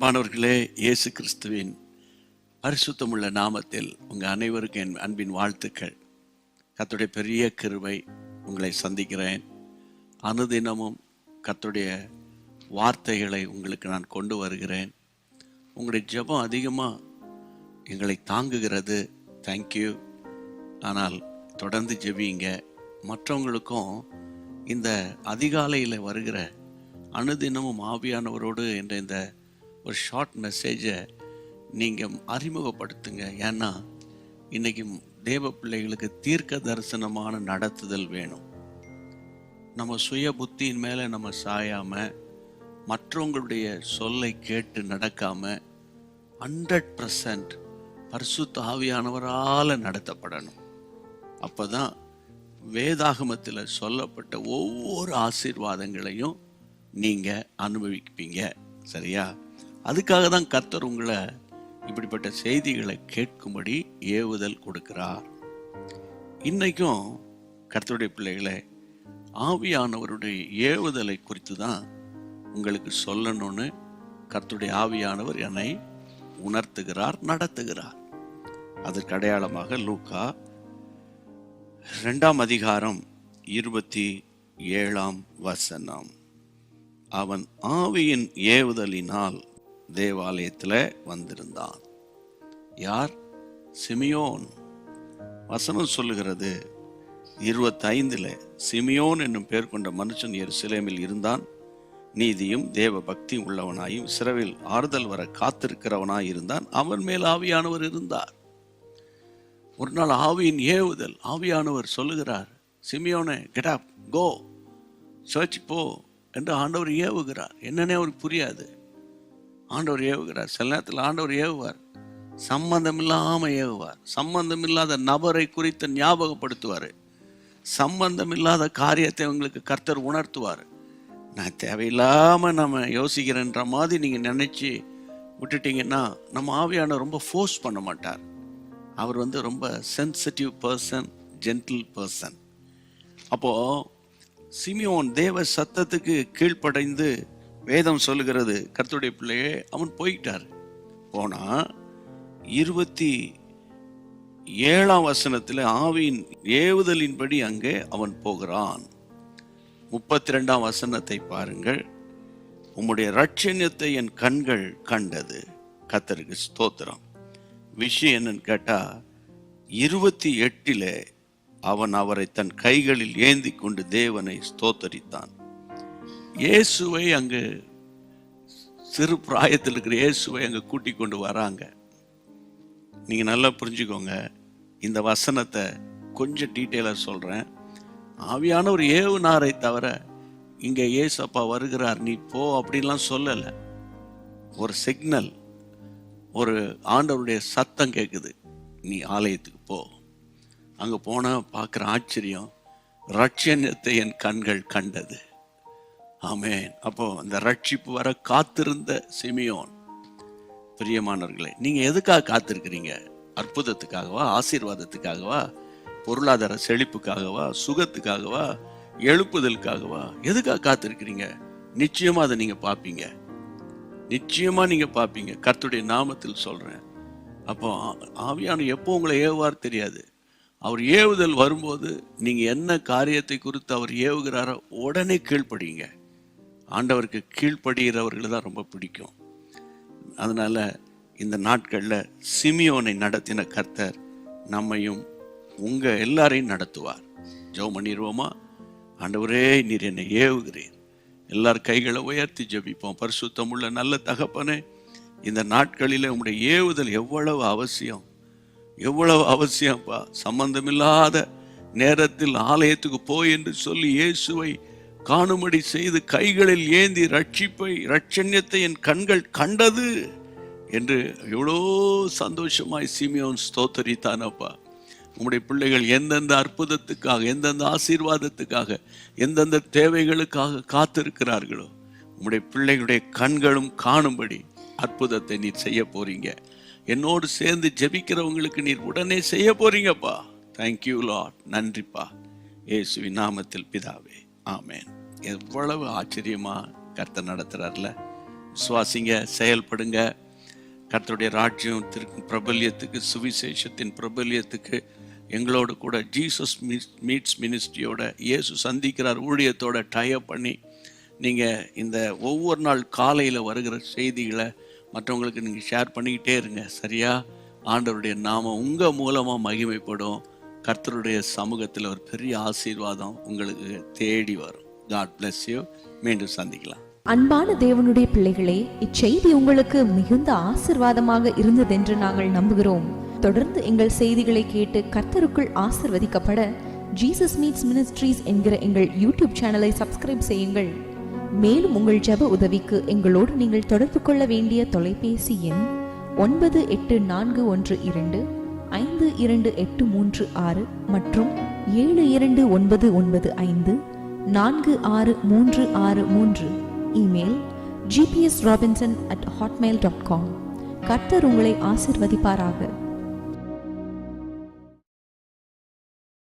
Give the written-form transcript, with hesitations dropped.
பிரியமானவர்களே, இயேசு கிறிஸ்துவின் பரிசுத்தமுள்ள நாமத்தில் உங்கள் அனைவருக்கும் என் அன்பின் வாழ்த்துக்கள். கர்த்தருடைய பெரிய கிருபை உங்களை சந்திக்கிறேன். அனுதினமும் கர்த்தருடைய வார்த்தைகளை உங்களுக்கு நான் கொண்டு வருகிறேன். உங்களுடைய ஜெபம் அதிகமாக எங்களை தாங்குகிறது. தேங்க்யூ. ஆனால் தொடர்ந்து ஜெபிங்க. மற்றவங்களுக்கும் இந்த அதிகாலையில் வருகிற அனுதினமும் ஆவியானவரோடு என்ற இந்த ஒரு ஷார்ட் மெசேஜை நீங்கள் அறிமுகப்படுத்துங்க. ஏன்னா இன்றைக்கி தேவ பிள்ளைகளுக்கு தீர்க்க தரிசனமான நடத்துதல் வேணும். நம்ம சுய புத்தியின் மேலே நம்ம சாயாமல், மற்றவங்களுடைய சொல்லை கேட்டு நடக்காமல் 100% பரிசுத்த ஆவியானவரால் நடத்தப்படணும். அப்போ தான் வேதாகமத்தில் சொல்லப்பட்ட ஒவ்வொரு ஆசீர்வாதங்களையும் நீங்கள் அனுபவிப்பீங்க. சரியா? அதுக்காக தான் கர்த்தர் உங்களை இப்படிப்பட்ட செய்திகளை கேட்கும்படி ஏவுதல் கொடுக்கிறார். இன்னைக்கும் கர்த்தருடைய பிள்ளைகளை ஆவியானவருடைய ஏவுதலை குறித்து தான் உங்களுக்கு சொல்லணும்னு கர்த்தருடைய ஆவியானவர் என்னை உணர்த்துகிறார், நடத்துகிறார். அதற்கு அடையாளமாக லூக்கா 2 அதிகாரம் 27 அவன் ஆவியின் ஏவுதலினால் தேவாலயத்தில் வந்திருந்தான். யார்? சிமியோன். வசனம் சொல்லுகிறது 25 சிமியோன் என்னும் பேர் கொண்ட மனுஷன் எருசலேமில் இருந்தான். நீதியும் தேவ பக்தி உள்ளவனாயும் இஸ்ரவேல் ஆறுதல் வர காத்திருக்கிறவனாய் இருந்தான். அவன் மேல் ஆவியானவர் இருந்தார். ஒரு நாள் ஆவியின் ஏவுதல், ஆவியானவர் சொல்லுகிறார், சிமியோனே கெட் அப், கோ, சர்ச் போ என்று ஆண்டவர் ஏவுகிறார். என்னன்னே அவருக்கு புரியாது. ஆண்டவர் ஏவுகிறார். சில நேரத்தில் ஆண்டவர் ஏவுவார், சம்பந்தம் இல்லாமல் ஏவுவார். சம்பந்தம் இல்லாத நபரை குறித்து ஞாபகப்படுத்துவார். சம்பந்தம் இல்லாத காரியத்தை உங்களுக்கு கர்த்தர் உணர்த்துவார். நான் தேவையில்லாமல் நம்ம யோசிக்கிறேன்ற மாதிரி நீங்கள் நினச்சி விட்டுட்டீங்கன்னா நம்ம ஆவியான ரொம்ப ஃபோர்ஸ் பண்ண மாட்டார். அவர் ரொம்ப சென்சிட்டிவ் பர்சன், ஜென்டில் பர்சன். அப்போது சிமியோன் தேவ சத்தத்துக்கு கீழ்ப்படைந்து, வேதம் சொல்லுகிறது கர்த்தருடைய பிள்ளையே, அவன் போயிட்டார். போனால் 27 ஆவியின் ஏவுதலின்படி அங்கே அவன் போகிறான். 32 பாருங்கள். உம்முடைய இரட்சணியத்தை என் கண்கள் கண்டது. கர்த்தருக்கு ஸ்தோத்திரம். விஷயம் என்னன்னு கேட்டால் 28 அவன் அவரை தன் கைகளில் ஏந்தி கொண்டு தேவனை ஸ்தோத்தரித்தான். இயேசுவை அங்கு, சிறு பிராயத்தில் இருக்கிற இயேசுவை அங்கே கூட்டி கொண்டு வராங்க. நீங்கள் நல்லா புரிஞ்சுக்கோங்க. இந்த வசனத்தை கொஞ்சம் டீட்டெயிலாக சொல்கிறேன். ஆவியான ஒரு ஏவுனாரை தவிர இங்கே இயேசப்பா வருகிறார் நீ போ அப்படின்லாம் சொல்லலை. ஒரு சிக்னல், ஒரு ஆண்டவருடைய சத்தம் கேட்குது, நீ ஆலயத்துக்கு போ. அங்கே போனால் பார்க்குற ஆச்சரியம், இரட்சணியத்தை என் கண்கள் கண்டது. ஆமென். அப்போ அந்த ரட்சிப்பு வர காத்திருந்த சிமியோன். பிரியமானவர்களே, நீங்கள் எதுக்காக காத்திருக்கிறீங்க? அற்புதத்துக்காகவா? ஆசீர்வாதத்துக்காகவா? பொருளாதார செழிப்புக்காகவா? சுகத்துக்காகவா? எழுப்புதலுக்காகவா? எதுக்காக காத்திருக்கிறீங்க? நிச்சயமாக அதை நீங்கள் பார்ப்பீங்க. நிச்சயமாக நீங்கள் பார்ப்பீங்க. கர்த்தருடைய நாமத்தில் சொல்கிறேன். அப்போ ஆவியான எப்போ உங்களை ஏவுவார் தெரியாது. அவர் ஏவுதல் வரும்போது நீங்கள் என்ன காரியத்தை குறித்து அவர் ஏவுகிறாரோ உடனே கீழ்ப்படிங்க. ஆண்டவருக்கு கீழ்ப்படுகிறவர்கள் தான் ரொம்ப பிடிக்கும். அதனால் இந்த நாட்களில் சிமியோனை நடத்தின கர்த்தர் நம்மையும் உங்கள் எல்லாரையும் நடத்துவார். ஜெபம் பண்ணிடுவோமா? ஆண்டவரே, நீர் என்னை ஏவுகிறீர். எல்லார் கைகளை உயர்த்தி ஜெபிப்போம். பரிசுத்தமுள்ள நல்ல தகப்பனே, இந்த நாட்களில் உங்களுடைய ஏவுதல் எவ்வளவு அவசியம், எவ்வளவு அவசியம்ப்பா. சம்பந்தமில்லாத நேரத்தில் ஆலயத்துக்கு போய் என்று சொல்லி இயேசுவை காணும்படி செய்து கைகளில் ஏந்தி இரட்சணியத்தை என் கண்கள் கண்டது என்று எவ்வளோ சந்தோஷமாய் சிமியோன் ஸ்தோத்தரித்தானப்பா. உங்களுடைய பிள்ளைகள் எந்தெந்த அற்புதத்துக்காக, எந்தெந்த ஆசீர்வாதத்துக்காக, எந்தெந்த தேவைகளுக்காக காத்திருக்கிறார்களோ உங்களுடைய பிள்ளைகளுடைய கண்களும் காணும்படி அற்புதத்தை நீர் செய்ய போறீங்க. என்னோடு சேர்ந்து ஜெபிக்கிறவங்களுக்கு நீர் உடனே செய்ய போறீங்கப்பா. Thank you Lord. நன்றிப்பா. இயேசுவின் நாமத்தில் பிதாவே, ஆமேன். எவ்வளவு ஆச்சரியமா கர்த்தர் நடத்துறார்ல. விசுவாசிங்க, செயல்படுங்க. கர்த்தருடைய ராஜ்யத்திற்கு பிரபல்யத்துக்கு, சுவிசேஷத்தின் பிரபல்யத்துக்கு எங்களோடு கூட ஜீசஸ் மீட்ஸ் மினிஸ்ட்ரியோட, இயேசு சந்திக்கிறார் ஊழியத்தோட டைப் பண்ணி நீங்கள் இந்த ஒவ்வொரு நாள் காலையில் வருகிற செய்திகளை மற்றவங்களுக்கு நீங்கள் ஷேர் பண்ணிக்கிட்டே இருங்க. சரியா? ஆண்டவருடைய நாமம் உங்கள் மூலமாக மகிமைப்படும். கர்த்தருடைய சமூகத்தில் ஒரு பெரிய ஆசீர்வாதம் உங்களுக்கு தேடி வரும். God bless you. மீண்டும் சந்திக்கலாம். அன்பான தேவனுடைய பிள்ளைகளே, இச்செய்தி உங்களுக்கு மிகுந்த ஆசீர்வாதமாக இருந்ததென்று நாங்கள் நம்புகிறோம். தொடர்ந்து எங்கள் செய்திகளை கேட்டு கர்த்தருக்குள் ஆசீர்வதிக்கப்பட ஜீசஸ் மீட்ஸ் மினிஸ்ட்ரீஸ் என்கிற எங்கள் யூடியூப் சேனலை சப்ஸ்கிரைப் செய்யுங்கள். மேலும் உங்கள் ஜெப உதவிக்கு எங்களோடு நீங்கள் தொடர்பு கொள்ள வேண்டிய தொலைபேசி எண் 9842252836 மற்றும் 7299546363. Email gpsrobinson@hotmail.com. கர்த்தர் உங்களை ஆசீர்வதிப்பாராக.